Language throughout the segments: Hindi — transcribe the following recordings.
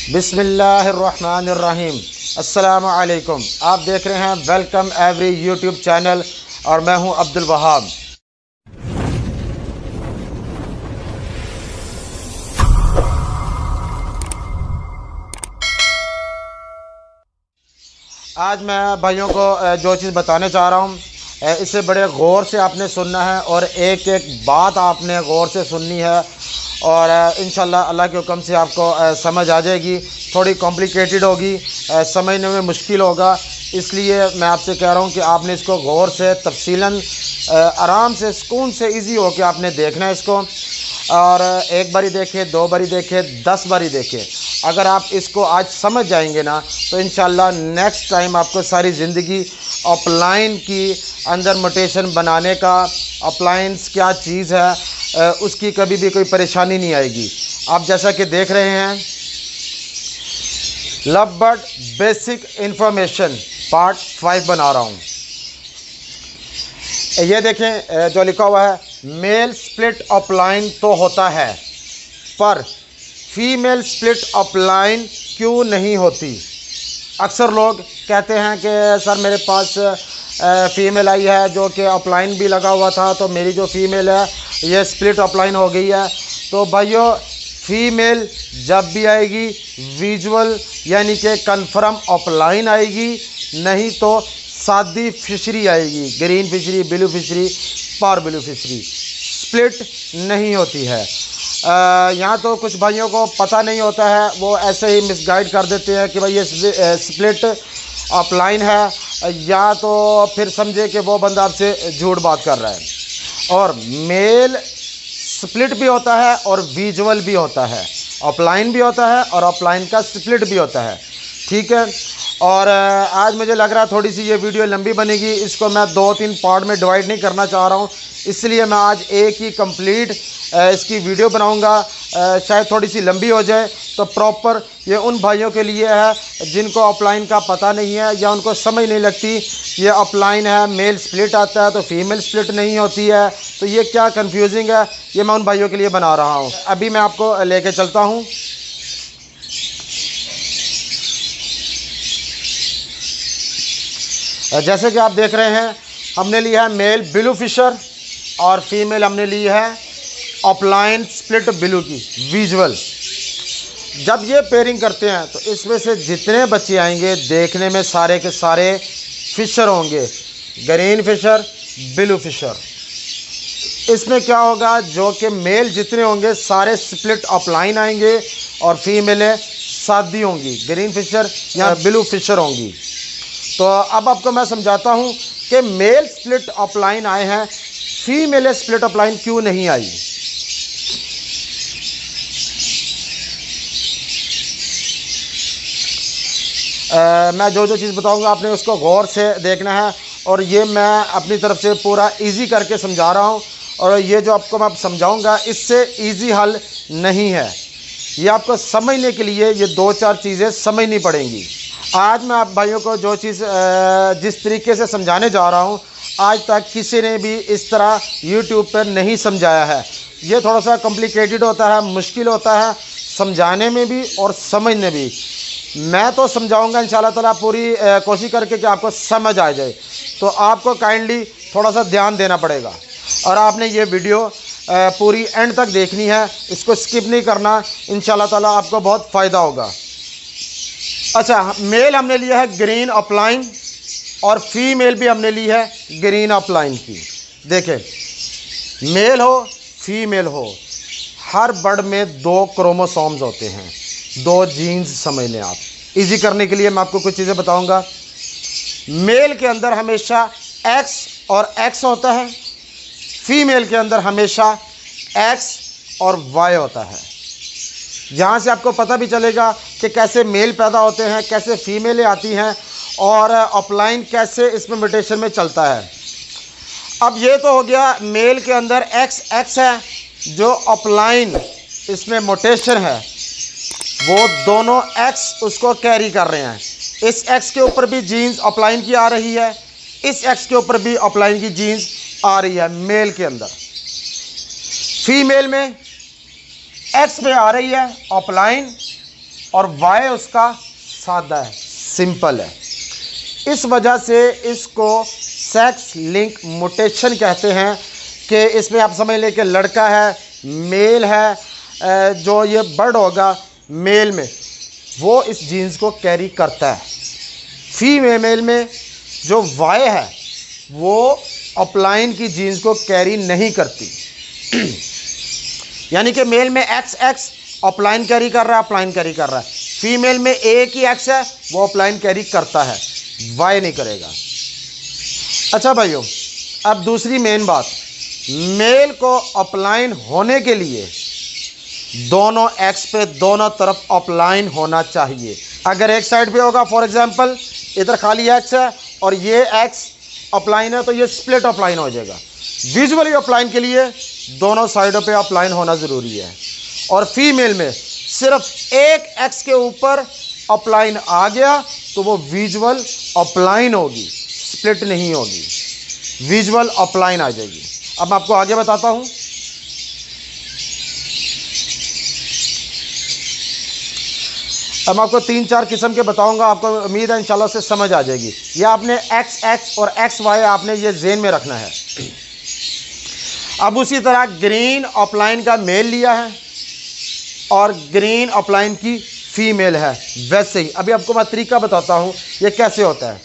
बिस्मिल्लाहिर्रहमानिर्रहीम। अस्सलामु अलैकुम। आप देख रहे हैं वेलकम एवरी यूट्यूब चैनल और मैं हूं अब्दुल वहाब। आज मैं भाइयों को जो चीज़ बताने चाह रहा हूं इसे बड़े गौर से आपने सुनना है और एक एक बात आपने गौर से सुननी है और इंशाल्लाह अल्लाह के हुक्म से आपको समझ आ जाएगी। थोड़ी कॉम्प्लिकेटेड होगी, समझने में मुश्किल होगा, इसलिए मैं आपसे कह रहा हूँ कि आपने इसको गौर से तफसीलन आराम से सुकून से इजी हो के आपने देखना है इसको। और एक बारी देखे, दो बारी देखे, 10 बारी देखे, अगर आप इसको आज समझ जाएंगे ना तो इंशाल्लाह नेक्स्ट टाइम आपको सारी ज़िंदगी अपलाइन की अंदर मोटेशन बनाने का, अपलाइंस क्या चीज़ है उसकी कभी भी कोई परेशानी नहीं आएगी। आप जैसा कि देख रहे हैं लवबर्ड बेसिक इंफॉर्मेशन पार्ट 5 बना रहा हूँ। ये देखें जो लिखा हुआ है, मेल स्प्लिट अपलाइन तो होता है पर फीमेल स्प्लिट अपलाइन क्यों नहीं होती। अक्सर लोग कहते हैं कि सर मेरे पास फ़ीमेल आई है जो कि अपलाइन भी लगा हुआ था, तो मेरी जो फ़ीमेल है ये स्प्लिट अपलाइन हो गई है। तो भाइयों, फ़ीमेल जब भी आएगी विजुअल यानी कि कन्फर्म अपलाइन आएगी, नहीं तो सादी फिशरी आएगी, ग्रीन फिशरी, ब्लू फिशरी, पार ब्लू फिशरी। स्प्लिट नहीं होती है। यहाँ तो कुछ भाइयों को पता नहीं होता है, वो ऐसे ही मिसगाइड कर देते हैं कि भाई ये स्प्लिट अपलाइन है, या तो फिर समझे कि वो बंदा आपसे झूठ बात कर रहा है। और मेल स्प्लिट भी होता है और विजुअल भी होता है, अपलाइन भी होता है और अपलाइन का स्प्लिट भी होता है, ठीक है। और आज मुझे लग रहा है थोड़ी सी ये वीडियो लंबी बनेगी, इसको मैं 2-3 पार्ट में डिवाइड नहीं करना चाह रहा हूँ, इसलिए मैं आज एक ही कंप्लीट इसकी वीडियो बनाऊंगा। शायद थोड़ी सी लंबी हो जाए तो प्रॉपर ये उन भाइयों के लिए है जिनको अपलाइन का पता नहीं है या उनको समझ नहीं लगती ये अपलाइन है, मेल स्प्लिट आता है तो फीमेल स्प्लिट नहीं होती है, तो ये क्या कंफ्यूजिंग है, ये मैं उन भाइयों के लिए बना रहा हूँ। अभी मैं आपको लेके चलता हूँ। जैसे कि आप देख रहे हैं, हमने लिया है मेल ब्लू फिशर और फीमेल हमने ली है अपलाइन स्प्लिट ब्लू की विजुअल। जब ये पेयरिंग करते हैं तो इसमें से जितने बच्चे आएंगे देखने में सारे के सारे फिशर होंगे, ग्रीन फिशर, ब्लू फिशर। इसमें क्या होगा, जो कि मेल जितने होंगे सारे स्प्लिट अपलाइन आएंगे और फीमेलें सादी होंगी, ग्रीन फिशर या ब्लू फिशर होंगी। तो अब आपको मैं समझाता हूँ कि मेल स्प्लिट अपलाइन आए हैं, फीमेल स्प्लिट अपलाइन क्यों नहीं आई। मैं जो जो चीज़ बताऊंगा आपने उसको गौर से देखना है और ये मैं अपनी तरफ से पूरा इजी करके समझा रहा हूँ। और ये जो आपको मैं समझाऊंगा इससे इजी हल नहीं है, ये आपको समझने के लिए ये 2-4 चीज़ें समझनी पड़ेंगी। आज मैं आप भाइयों को जो चीज़ जिस तरीके से समझाने जा रहा हूँ आज तक किसी ने भी इस तरह यूट्यूब पर नहीं समझाया है। ये थोड़ा सा कॉम्प्लिकेटेड होता है, मुश्किल होता है समझाने में भी और समझने भी। मैं तो समझाऊंगा इंशाल्लाह ताला पूरी कोशिश करके कि आपको समझ आ जाए, तो आपको काइंडली थोड़ा सा ध्यान देना पड़ेगा और आपने ये वीडियो पूरी एंड तक देखनी है, इसको स्किप नहीं करना, इंशाल्लाह ताला आपको बहुत फ़ायदा होगा। अच्छा, मेल हमने लिया है ग्रीन अपलाइन और फीमेल भी हमने ली है ग्रीन अपलाइन की। देखें, मेल हो फीमेल हो, हर बर्ड में 2 क्रोमोसोम्स होते हैं, 2 जीन्स समझ लें आप। इजी करने के लिए मैं आपको कुछ चीज़ें बताऊंगा। मेल के अंदर हमेशा X और X होता है, फीमेल के अंदर हमेशा X और Y होता है। यहाँ से आपको पता भी चलेगा कि कैसे मेल पैदा होते हैं, कैसे फीमेलें आती हैं और अपलाइन कैसे इसमें म्यूटेशन में चलता है। अब ये तो हो गया मेल के अंदर XX है, जो अपलाइन इसमें म्यूटेशन है वो दोनों X उसको कैरी कर रहे हैं। इस X के ऊपर भी जीन्स अपलाइन की आ रही है, इस X के ऊपर भी अपलाइन की जीन्स आ रही है मेल के अंदर। फीमेल में X में आ रही है अपलाइन और वाई उसका सादा है, सिंपल है। इस वजह से इसको सेक्स लिंक म्यूटेशन कहते हैं कि इसमें आप समझ लें कि लड़का है, मेल है, जो ये बर्ड होगा मेल में वो इस जीन्स को कैरी करता है। फीमेल में जो वाई है वो अपलाइन की जीन्स को कैरी नहीं करती। यानी कि मेल में एक्स एक्स अपलाइन कैरी कर रहा है, अपलाइन कैरी कर रहा है। फीमेल में एक ही एक्स है, वो अपलाइन कैरी करता है, वाई नहीं करेगा। अच्छा भाइयों, अब दूसरी मेन बात, मेल को अपलाइन होने के लिए दोनों एक्स पे दोनों तरफ अपलाइन होना चाहिए। अगर एक साइड पे होगा, फॉर एग्जांपल इधर खाली एक्स है और ये एक्स अपलाइन है, तो ये स्प्लिट अपलाइन हो जाएगा। विजुअली अपलाइन के लिए दोनों साइडों पे अपलाइन होना ज़रूरी है। और फीमेल में सिर्फ एक एक्स के ऊपर अपलाइन आ गया तो वो विजुअल अपलाइन होगी, स्प्लिट नहीं होगी, विजुअल अपलाइन आ जाएगी। अब मैं आपको आगे बताता हूँ। अब मैं आपको 3-4 किस्म के बताऊंगा, आपको उम्मीद है इंशाल्लाह से समझ आ जाएगी। ये आपने एक्स एक्स और एक्स वाई आपने ये जेन में रखना है। अब उसी तरह ग्रीन अपलाइन का मेल लिया है और ग्रीन अपलाइन की फीमेल है, वैसे ही अभी आपको मैं तरीका बताता हूँ ये कैसे होता है।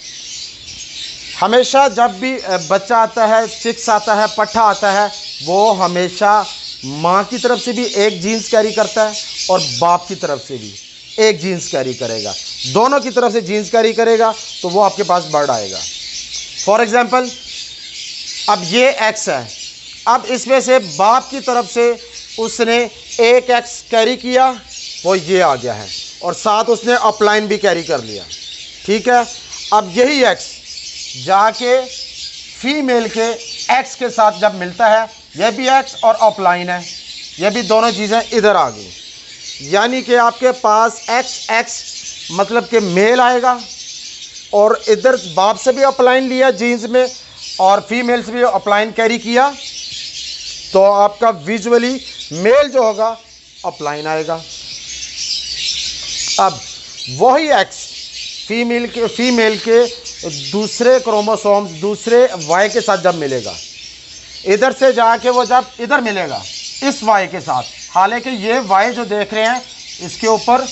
हमेशा जब भी बच्चा आता है, चिक्स आता है, पट्ठा आता है, वो हमेशा माँ की तरफ से भी एक जीन्स कैरी करता है और बाप की तरफ से भी एक जीन्स कैरी करेगा। दोनों की तरफ से जीन्स कैरी करेगा तो वो आपके पास बर्ड आएगा। फॉर एग्जांपल अब ये एक्स है, अब इसमें से बाप की तरफ से उसने एक एक्स कैरी किया, वो ये आ गया है, और साथ उसने अपलाइन भी कैरी कर लिया। ठीक है, अब यही एक्स जाके फीमेल के एक्स के साथ जब मिलता है, यह भी एक्स और अपलाइन है, यह भी दोनों चीज़ें इधर आ गई। यानी कि आपके पास एक्स एक्स मतलब कि मेल आएगा और इधर बाप से भी अपलाइन लिया जीन्स में और फीमेल से भी अपलाइन कैरी किया, तो आपका विजुअली मेल जो होगा अपलाइन आएगा। अब वही एक्स फीमेल के दूसरे क्रोमोसोम्स दूसरे वाई के साथ जब मिलेगा, इधर से जाके वो जब इधर मिलेगा इस वाई के साथ, हालांकि ये वाई जो देख रहे हैं इसके ऊपर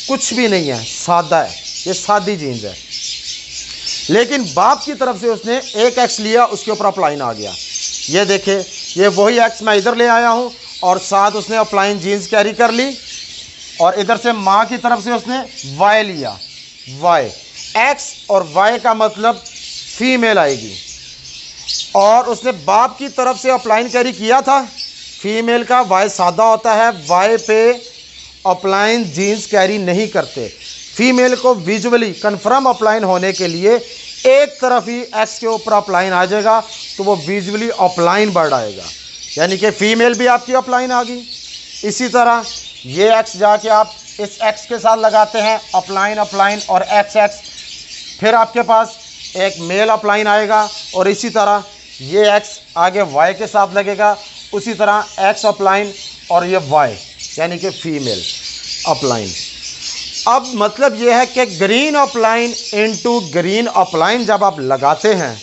कुछ भी नहीं है, सादा है, ये सादी जीन्स है, लेकिन बाप की तरफ से उसने एक एक्स लिया, उसके ऊपर अपलाइन आ गया। ये देखे, ये वही एक्स मैं इधर ले आया हूँ और साथ उसने अपलाइन जीन्स कैरी कर ली, और इधर से माँ की तरफ से उसने वाई लिया। वाई एक्स और वाई का मतलब फीमेल आएगी, और उसने बाप की तरफ से अपलाइन कैरी किया था। फीमेल का वाई सादा होता है, वाई पे अपलाइन जीन्स कैरी नहीं करते। फीमेल को विजुअली कंफर्म अपलाइन होने के लिए एक तरफ ही एक्स के ऊपर अपलाइन आ जाएगा, तो वो विजुअली अपलाइन बर्ड आएगा, यानी कि फीमेल भी आपकी अपलाइन आ गई। इसी तरह ये एक्स जाके आप इस एक्स के साथ लगाते हैं, अपलाइन अपलाइन और एक्स एक्स, फिर आपके पास एक मेल अपलाइन आएगा, और इसी तरह ये एक्स आगे वाई के साथ लगेगा, उसी तरह एक्स अपलाइन और ये वाई यानी कि फीमेल अपलाइन। अब मतलब ये है कि green upline into green upline जब आप लगाते हैं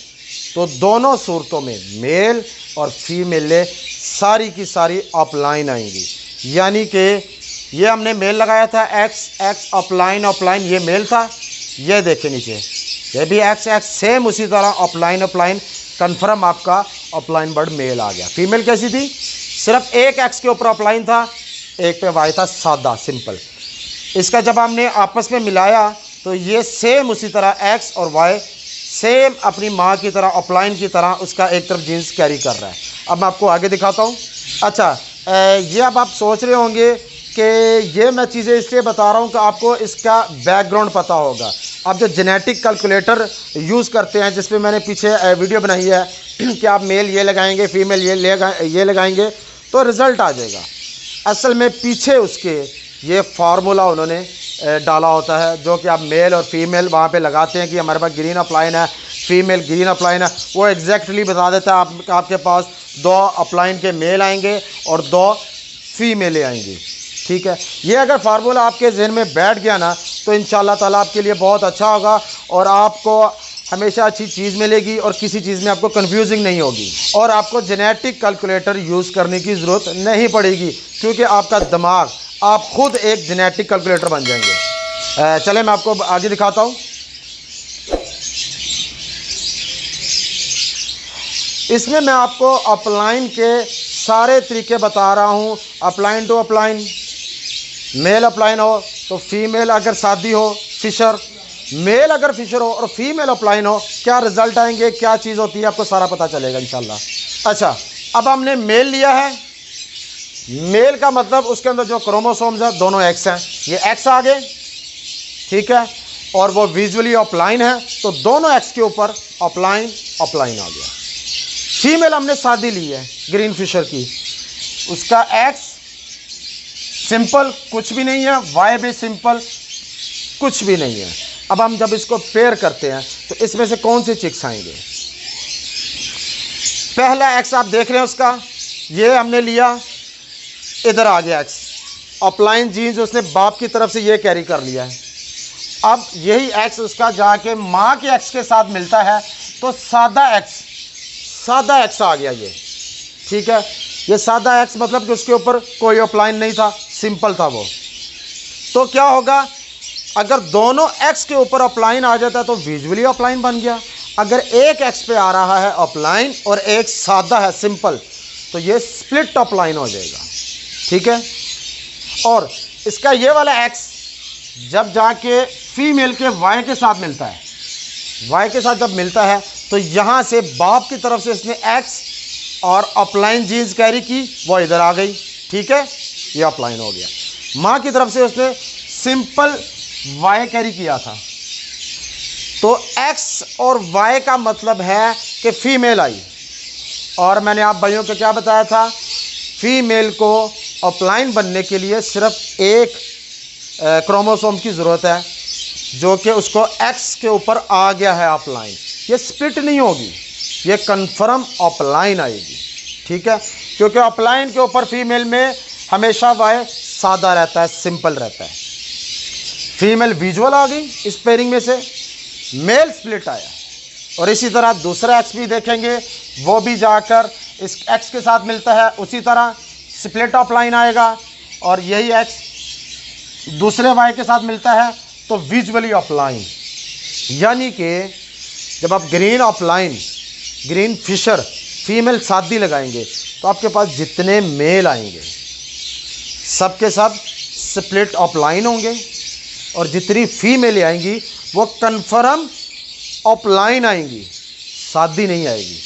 तो दोनों सूरतों में मेल और फीमेल सारी की सारी अपलाइन आएंगी। यानी कि ये हमने मेल लगाया था एक्स एक्स अपलाइन अपलाइन, ये मेल था, ये देखे नीचे ये भी एक्स एक्स सेम उसी तरह अपलाइन अपलाइन, कन्फर्म आपका अपलाइन बर्ड मेल आ गया। फीमेल कैसी थी, सिर्फ एक एक्स के ऊपर अपलाइन था, एक पे वाई था, सादा सिंपल। इसका जब हमने आपस में मिलाया तो ये सेम उसी तरह एक्स और वाई सेम अपनी माँ की तरह अपलाइन की तरह उसका एक तरफ जीन्स कैरी कर रहा है। अब मैं आपको आगे दिखाता हूँ। अच्छा, ये अब आप सोच रहे होंगे कि ये मैं चीज़ें इसलिए बता रहा हूँ कि आपको इसका बैकग्राउंड पता होगा। आप जो जेनेटिक कैलकुलेटर यूज़ करते हैं, जिस पे मैंने पीछे वीडियो बनाई है कि आप मेल ये लगाएंगे, फीमेल ये लगाएंगे तो रिज़ल्ट आ जाएगा। असल में पीछे उसके ये फार्मूला उन्होंने डाला होता है, जो कि आप मेल और फीमेल वहाँ पे लगाते हैं कि हमारे पास ग्रीन अपलाइन है, फीमेल ग्रीन अपलाइन है, वो एग्जैक्टली बता देता है आपके पास 2 अपलाइन के मेल आएंगे और 2 फीमेलें आएंगी। ठीक है, ये अगर फार्मूला आपके जहन में बैठ गया ना तो इंशाल्लाह ताला आपके लिए बहुत अच्छा होगा और आपको हमेशा अच्छी चीज़ मिलेगी और किसी चीज़ में आपको कंफ्यूजिंग नहीं होगी और आपको जेनेटिक कैलकुलेटर यूज़ करने की ज़रूरत नहीं पड़ेगी, क्योंकि आपका दिमाग, आप खुद एक जेनेटिक कैलकुलेटर बन जाएंगे। चले मैं आपको आगे दिखाता हूँ। इसमें मैं आपको अपलाइन के सारे तरीके बता रहा हूँ। Upline to upline, male upline हो तो फीमेल अगर शादी हो फिशर, मेल अगर फिशर हो और फीमेल अपलाइन हो, क्या रिजल्ट आएंगे, क्या चीज़ होती है, आपको सारा पता चलेगा इंशाल्लाह। अच्छा, अब हमने मेल लिया है। मेल का मतलब उसके अंदर जो क्रोमोसोम्स है दोनों एक्स हैं, ये एक्स आ गए, ठीक है, और वो विजुअली अपलाइन है तो दोनों एक्स के ऊपर अपलाइन अपलाइन आ गया। फीमेल हमने शादी ली है ग्रीन फिशर की, उसका एक्स सिंपल कुछ भी नहीं है, वाई भी सिंपल कुछ भी नहीं है। अब हम जब इसको पेयर करते हैं तो इसमें से कौन से चिक्स आएंगे? पहला एक्स आप देख रहे हैं उसका, ये हमने लिया, इधर आ गया एक्स, अपलाइन जीन्स उसने बाप की तरफ से ये कैरी कर लिया है। अब यही एक्स उसका जाके माँ के एक्स के साथ मिलता है तो सादा एक्स आ गया ये, ठीक है। ये सादा एक्स मतलब कि उसके ऊपर कोई अपलाइन नहीं था, सिंपल था वो। तो क्या होगा, अगर दोनों एक्स के ऊपर अपलाइन आ जाता है तो विजुअली अपलाइन बन गया। अगर एक एक्स पे आ रहा है अपलाइन और एक सादा है सिंपल, तो ये स्प्लिट अपलाइन हो जाएगा, ठीक है। और इसका ये वाला एक्स जब जाके फीमेल के वाई के साथ मिलता है, वाई के साथ जब मिलता है तो यहाँ से बाप की तरफ से इसने एक्स और अपलाइन जीन्स कैरी की, वो इधर आ गई, ठीक है, ये अपलाइन हो गया। माँ की तरफ से उसने सिंपल वाई कैरी किया था, तो एक्स और वाई का मतलब है कि फीमेल आई। और मैंने आप भाइयों को क्या बताया था, फीमेल को अपलाइन बनने के लिए सिर्फ एक क्रोमोसोम की ज़रूरत है, जो कि उसको एक्स के ऊपर आ गया है अपलाइन। ये स्प्लिट नहीं होगी, ये कन्फर्म अपलाइन आएगी, ठीक है, क्योंकि अपलाइन के ऊपर फीमेल में हमेशा वाई सादा रहता है, सिंपल रहता है। फीमेल विजुअल आ गई इस पेयरिंग में से, मेल स्प्लिट आया। और इसी तरह दूसरा एक्स भी देखेंगे, वो भी जाकर इस एक्स के साथ मिलता है, उसी तरह स्प्लिट अपलाइन आएगा। और यही एक्स दूसरे वाई के साथ मिलता है तो विजुअली अपलाइन। यानी कि जब आप green upline, green Fischer female शादी लगाएंगे तो आपके पास जितने मेल आएंगे सब के सब स्प्लिट अपलाइन होंगे, और जितनी फीमेल आएंगी वो कन्फर्म अपलाइन आएंगी, शादी नहीं आएगी।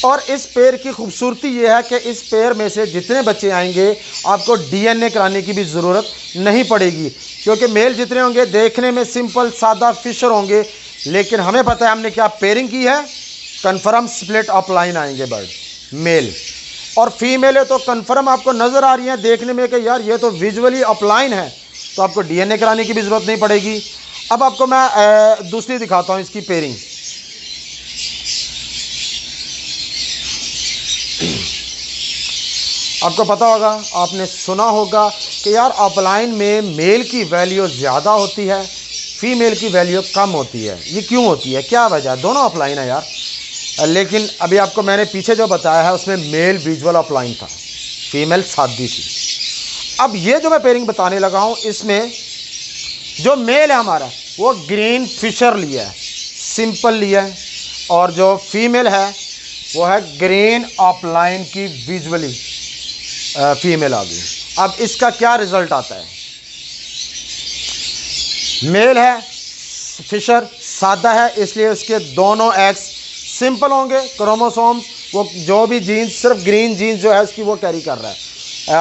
और इस पेयर की खूबसूरती ये है कि इस पेयर में से जितने बच्चे आएंगे आपको डीएनए कराने की भी ज़रूरत नहीं पड़ेगी, क्योंकि मेल जितने होंगे देखने में सिंपल सादा फिशर होंगे, लेकिन हमें पता है हमने क्या पेयरिंग की है, कन्फर्म स्प्लिट अपलाइन आएंगे बर्ड मेल। और फीमेल है तो कन्फर्म आपको नज़र आ रही है देखने में कि यार ये तो विजुअली अपलाइन है, तो आपको डीएनए कराने की भी ज़रूरत नहीं पड़ेगी। अब आपको मैं दूसरी दिखाता हूँ इसकी पेयरिंग। आपको पता होगा, आपने सुना होगा कि यार अपलाइन में मेल की वैल्यू ज़्यादा होती है, फीमेल की वैल्यू कम होती है। ये क्यों होती है, क्या वजह है? दोनों अपलाइन है यार, लेकिन अभी आपको मैंने पीछे जो बताया है उसमें मेल विजुअल अपलाइन था, फीमेल शादी थी। अब ये जो मैं पेयरिंग बताने लगा हूँ, इसमें जो मेल है हमारा वो ग्रीन फिशर लिया है, सिंपल लिया है, और जो फीमेल है वो है ग्रीन अपलाइन की विजुअली फीमेल आ गई। अब इसका क्या रिजल्ट आता है, मेल है फिशर सादा है, इसलिए उसके दोनों एक्स सिंपल होंगे, क्रोमोसोम्स वो जो भी जीन्स, सिर्फ ग्रीन जीन्स जो है उसकी वो कैरी कर रहा है,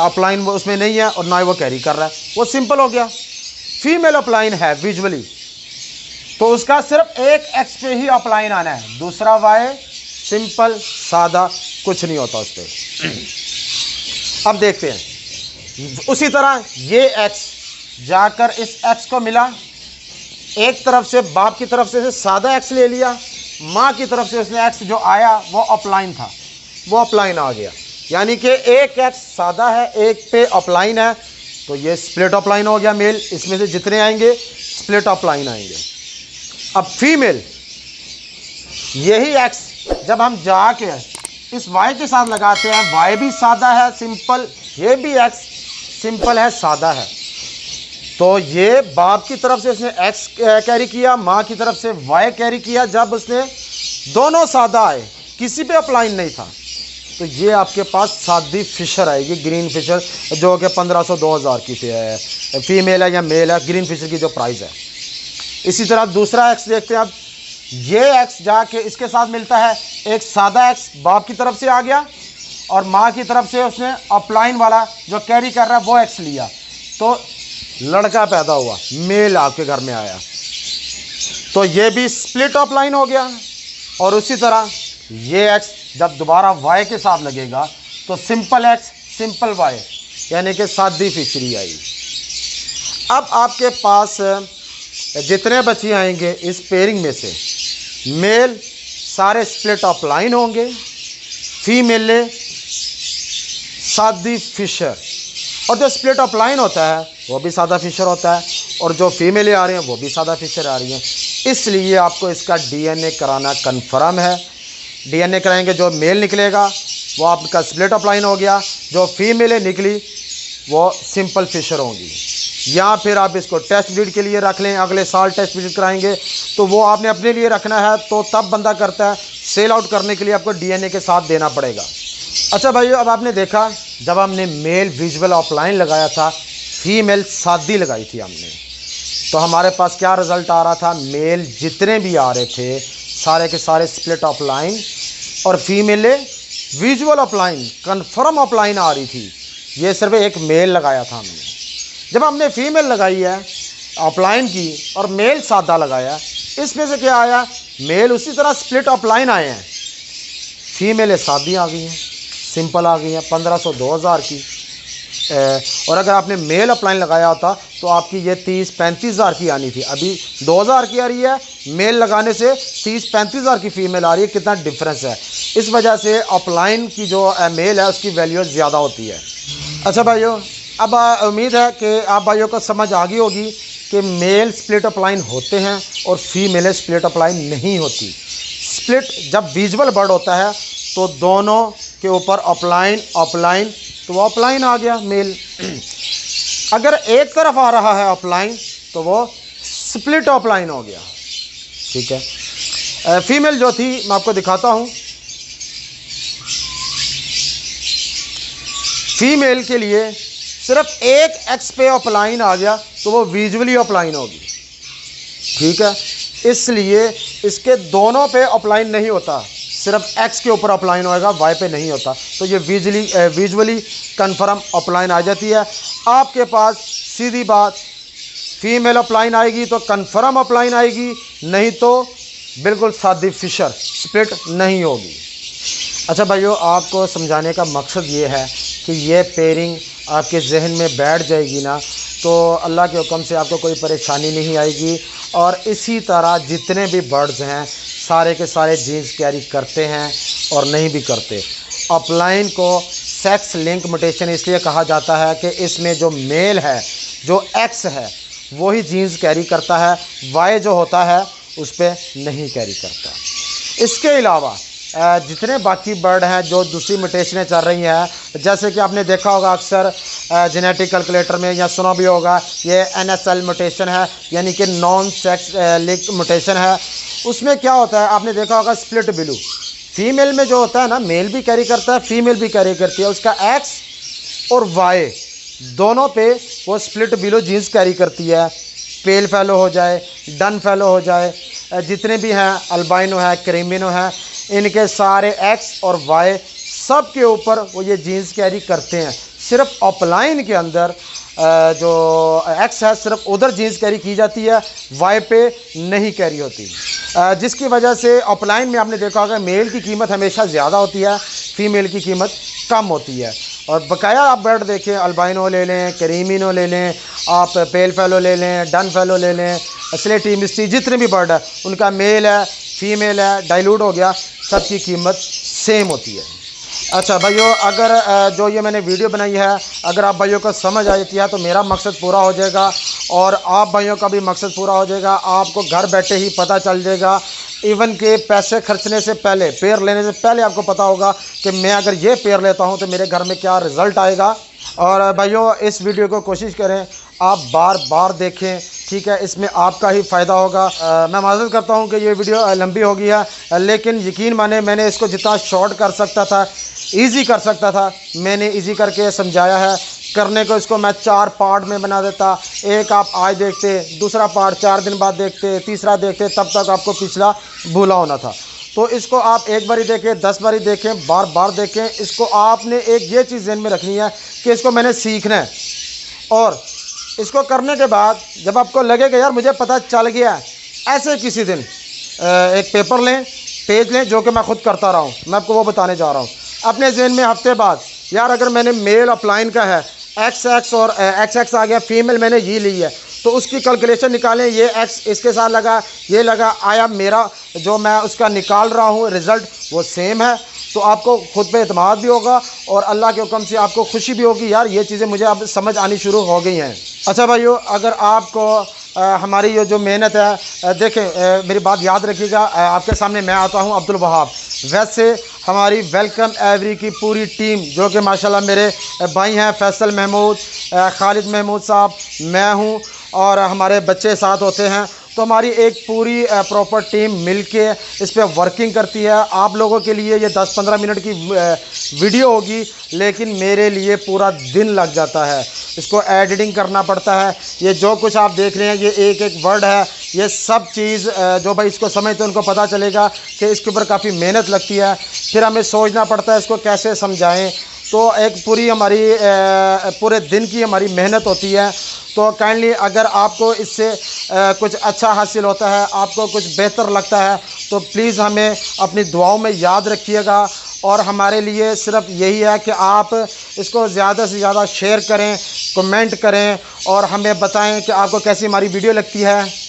अपलाइन वो उसमें नहीं है और ना ही वो कैरी कर रहा है, वो सिंपल हो गया। फीमेल अपलाइन है विजुअली, तो उसका सिर्फ एक एक्स पे ही अपलाइन आना है, दूसरा वाई सिंपल सादा, कुछ नहीं होता उस पर। अब देखते हैं, उसी तरह ये एक्स जाकर इस एक्स को मिला, एक तरफ से बाप की तरफ से सादा एक्स ले लिया, माँ की तरफ से उसने एक्स जो आया वो अपलाइन था, वो अपलाइन आ गया। यानी कि एक एक्स सादा है, एक पे अपलाइन है, तो ये स्प्लिट ऑफ लाइन हो गया मेल, इसमें से जितने आएंगे स्प्लिट ऑफ लाइन आएंगे। अब फीमेल, यही एक्स जब हम जाके इस वाई के साथ लगाते हैं, वाई भी सादा है सिंपल, ये भी एक्स सिंपल है सादा है, तो ये बाप की तरफ से उसने एक्स कैरी किया, माँ की तरफ से वाई कैरी किया। जब उसने दोनों सादा आए, किसी पे अपलाइन नहीं था, तो ये आपके पास सादी फिशर आएगी, ग्रीन फिशर, जो कि 1500-2000 की फीमेल है या मेल है, ग्रीन फिशर की जो प्राइस है। इसी तरह दूसरा एक्स देखते हैं। अब ये एक्स जाके इसके साथ मिलता है, एक सादा एक्स बाप की तरफ से आ गया और माँ की तरफ से उसने अपलाइन वाला जो कैरी कर रहा है वो एक्स लिया, तो लड़का पैदा हुआ, मेल आपके घर में आया, तो ये भी स्प्लिट ऑफ लाइन हो गया। और उसी तरह ये एक्स जब दोबारा वाई के साथ लगेगा तो सिंपल एक्स सिंपल वाई, यानी कि सादी फिशरी आई। अब आपके पास जितने बच्चे आएंगे इस पेयरिंग में से, मेल सारे स्प्लिट ऑफ लाइन होंगे, फीमेल सादी फिशर, और जो स्प्लिट ऑफ लाइन होता है वो भी सादा फिशर होता है, और जो फीमेल आ रही हैं वो भी सादा फिशर आ रही हैं। इसलिए आपको इसका डीएनए कराना कन्फर्म है। डीएनए कराएंगे, जो मेल निकलेगा वो आपका स्प्लिट ऑफ लाइन हो गया, जो फीमेल निकली वो सिंपल फिशर होंगी। या फिर आप इसको टेस्ट ब्रीड के लिए रख लें, अगले साल टेस्ट ब्रीड कराएंगे तो वो आपने अपने लिए रखना है, तो तब बंदा करता है। सेल आउट करने के लिए आपको डीएनए के साथ देना पड़ेगा। अच्छा भाइयों, अब आपने देखा जब हमने मेल विजुअल ऑफलाइन लगाया था, फीमेल सादी लगाई थी हमने, तो हमारे पास क्या रिज़ल्ट आ रहा था, मेल जितने भी आ रहे थे सारे के सारे स्प्लिट ऑफ लाइन, और female visual of line confirm of line आ रही थी। ये सिर्फ एक मेल लगाया था हमने। जब हमने फीमेल लगाई है ऑफलाइन की और मेल सादा लगाया, इसमें से क्या आया, मेल उसी तरह स्प्लिट ऑफ लाइन आए हैं, फीमेल सादी आ गई हैं, सिंपल आ गई हैं 1500-2000 की। और अगर आपने मेल अपलाइन लगाया होता तो आपकी ये 30-35 हज़ार की आनी थी, अभी 2000 की आ रही है, मेल लगाने से 30-35 हज़ार की फीमेल आ रही है। कितना डिफरेंस है। इस वजह से अपलाइन की जो मेल है उसकी वैल्यू ज़्यादा होती है। अच्छा भाइयों, अब उम्मीद है कि आप भाइयों को समझ आ गई होगी कि मेल स्प्लिट अपलाइन होते हैं और फीमेल स्प्लिट अपलाइन नहीं होती। स्प्लिट जब विजुअल बर्ड होता है तो दोनों के ऊपर अपलाइन अपलाइन, तो वो अपलाइन आ गया मेल। अगर एक तरफ आ रहा है अपलाइन तो वो स्प्लिट अपलाइन हो गया। ठीक है। फीमेल जो थी मैं आपको दिखाता हूँ। फीमेल के लिए सिर्फ एक एक्स पे अपलाइन आ गया तो वो विजुअली अपलाइन होगी। ठीक है, इसलिए इसके दोनों पे अपलाइन नहीं होता, सिर्फ एक्स के ऊपर अपलाइन होएगा, वाई पे नहीं होता, तो ये विजुअली कन्फर्म अपलाइन आ जाती है। आपके पास सीधी बात, फीमेल अपलाइन आएगी तो कन्फर्म अपलाइन आएगी, नहीं तो बिल्कुल सादी फिशर स्प्लिट नहीं होगी। अच्छा भाइयों, आपको समझाने का मकसद ये है कि ये पेयरिंग आपके जहन में बैठ जाएगी ना, तो अल्लाह के हुक्म से आपको कोई परेशानी नहीं आएगी। और इसी तरह जितने भी बर्ड्स हैं सारे के सारे जीन्स कैरी करते हैं और नहीं भी करते। अपलाइन को सेक्स लिंक म्यूटेशन इसलिए कहा जाता है कि इसमें जो मेल है, जो एक्स है, वही जीन्स कैरी करता है, वाई जो होता है उस पर नहीं कैरी करता। इसके अलावा जितने बाकी बर्ड हैं जो दूसरी म्यूटेशनें चल रही हैं, जैसे कि आपने देखा होगा अक्सर जेनेटिक कैलकुलेटर में या सुना भी होगा, ये NSL म्यूटेशन है, यानी कि नॉन सेक्स लिंक म्यूटेशन है। उसमें क्या होता है, आपने देखा होगा स्प्लिट ब्लू, फीमेल में जो होता है ना, मेल भी कैरी करता है, फीमेल भी कैरी करती है, उसका एक्स और वाई दोनों पे वो स्प्लिट ब्लू जीन्स कैरी करती है। पेल फेलो हो जाए, डन फेलो हो जाए, जितने भी हैं, अल्बाइनो है, क्रीमिनो है, इनके सारे एक्स और वाई सब के ऊपर वो ये जीन्स कैरी करते हैं। सिर्फ अपलाइन के अंदर जो एक्स है सिर्फ उधर जीन्स कैरी की जाती है, वाई पे नहीं कैरी होती, जिसकी वजह से अपलाइन में आपने देखा होगा मेल की कीमत हमेशा ज़्यादा होती है, फीमेल की कीमत कम होती है। और बकाया आप बर्ड देखें, अल्बाइनो ले लें, क्रीमिनो ले लें, आप पेल फेलो ले लें, डन फेलो ले लें, स्लेटी मिस्टी, जितने भी बर्ड है उनका मेल है फीमेल है डाइल्यूट हो गया, सबकी कीमत सेम होती है। अच्छा भाइयों, अगर जो ये मैंने वीडियो बनाई है अगर आप भाइयों को समझ आती है तो मेरा मकसद पूरा हो जाएगा और आप भाइयों का भी मकसद पूरा हो जाएगा। आपको घर बैठे ही पता चल जाएगा, इवन के पैसे खर्चने से पहले, पेयर लेने से पहले आपको पता होगा कि मैं अगर ये पेयर लेता हूँ तो मेरे घर में क्या रिज़ल्ट आएगा। और भाइयों, इस वीडियो को कोशिश करें आप बार बार देखें, ठीक है, इसमें आपका ही फ़ायदा होगा। मैं माज़रत करता हूँ कि ये वीडियो लंबी हो गई है, लेकिन यकीन माने मैंने इसको जितना शॉर्ट कर सकता था, इजी कर सकता था, मैंने इजी करके समझाया है। करने को इसको मैं 4 पार्ट में बना देता, एक आप आज देखते, दूसरा पार्ट 4 दिन बाद देखते, तीसरा देखते, तब तक आपको पिछला भूला होना था। तो इसको आप एक बारी देखें, 10 बारी देखें, बार बार देखें। इसको आपने एक ये चीज़ ज़हन में रखनी है कि इसको मैंने सीखना है, और इसको करने के बाद जब आपको लगेगा यार मुझे पता चल गया, ऐसे किसी दिन एक पेपर लें, पेज लें, जो कि मैं खुद करता रहा हूँ, मैं आपको वो बताने जा रहा हूँ। अपने जहन में हफ्ते बाद, यार अगर मैंने मेल अपलाइन का है XX और XX आ गया, फीमेल मैंने ये ली है, तो उसकी कैलकुलेशन निकालें, ये X इसके साथ लगा, ये लगा, आया मेरा जो मैं उसका निकाल रहा हूँ रिज़ल्ट वो सेम है, तो आपको खुद पे एतमाद भी होगा और अल्लाह के हुक्म से आपको खुशी भी होगी, यार ये चीज़ें मुझे अब समझ आनी शुरू हो गई हैं। अच्छा भाइयों, अगर आपको हमारी ये जो मेहनत है, देखें मेरी बात याद रखिएगा, आपके सामने मैं आता हूँ अब्दुल वहाब। वैसे हमारी वेलकम एवरी की पूरी टीम, जो कि माशाल्लाह मेरे भाई हैं, फैसल महमूद, खालिद महमूद साहब, मैं हूँ और हमारे बच्चे साथ होते हैं, तो हमारी एक पूरी प्रॉपर टीम मिलके इस पर वर्किंग करती है। आप लोगों के लिए ये 10-15 मिनट की वीडियो होगी, लेकिन मेरे लिए पूरा दिन लग जाता है, इसको एडिटिंग करना पड़ता है। ये जो कुछ आप देख रहे हैं, ये एक एक वर्ड है, ये सब चीज़ जो भाई इसको समझते हैं उनको पता चलेगा कि इसके ऊपर काफ़ी मेहनत लगती है, फिर हमें सोचना पड़ता है इसको कैसे समझाएं। तो एक पूरी हमारी पूरे दिन की हमारी मेहनत होती है। तो काइंडली अगर आपको इससे कुछ अच्छा हासिल होता है, आपको कुछ बेहतर लगता है, तो प्लीज़ हमें अपनी दुआओं में याद रखिएगा। और हमारे लिए सिर्फ यही है कि आप इसको ज़्यादा से ज़्यादा शेयर करें, कमेंट करें और हमें बताएं कि आपको कैसी हमारी वीडियो लगती है।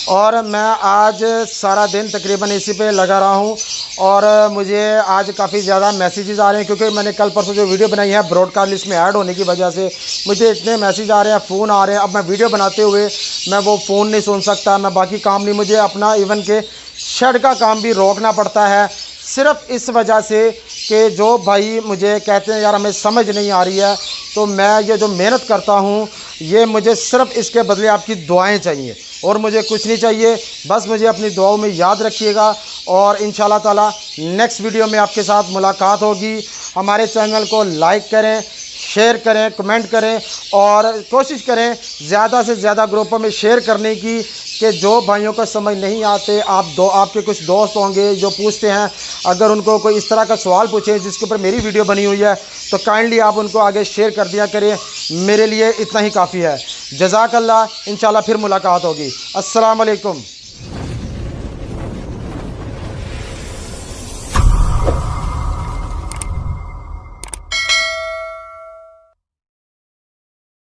और मैं आज सारा दिन तकरीबन इसी पे लगा रहा हूँ और मुझे आज काफ़ी ज़्यादा मैसेजेस आ रहे हैं, क्योंकि मैंने कल परसों जो वीडियो बनाई है ब्रॉडकास्ट लिस्ट में ऐड होने की वजह से मुझे इतने मैसेज आ रहे हैं, फ़ोन आ रहे हैं। अब मैं वीडियो बनाते हुए मैं वो फ़ोन नहीं सुन सकता, मैं बाकी काम नहीं, मुझे अपना इवन के शेड का काम भी रोकना पड़ता है, सिर्फ इस वजह से कि जो भाई मुझे कहते हैं यार हमें समझ नहीं आ रही है। तो मैं ये जो मेहनत करता हूँ, ये मुझे सिर्फ इसके बदले आपकी दुआएं चाहिए और मुझे कुछ नहीं चाहिए, बस मुझे अपनी दुआओं में याद रखिएगा। और इंशाल्लाह ताला नेक्स्ट वीडियो में आपके साथ मुलाकात होगी। हमारे चैनल को लाइक करें, शेयर करें, कमेंट करें और कोशिश करें ज़्यादा से ज़्यादा ग्रुपों में शेयर करने की, कि जो भाइयों को समझ नहीं आते, आपके कुछ दोस्त होंगे जो पूछते हैं, अगर उनको कोई इस तरह का सवाल पूछे जिसके ऊपर मेरी वीडियो बनी हुई है, तो काइंडली आप उनको आगे शेयर कर दिया करें। मेरे लिए इतना ही काफ़ी है। जज़ाकल्लाह, इंशाल्लाह फिर मुलाकात होगी। अस्सलाम वालेकुम।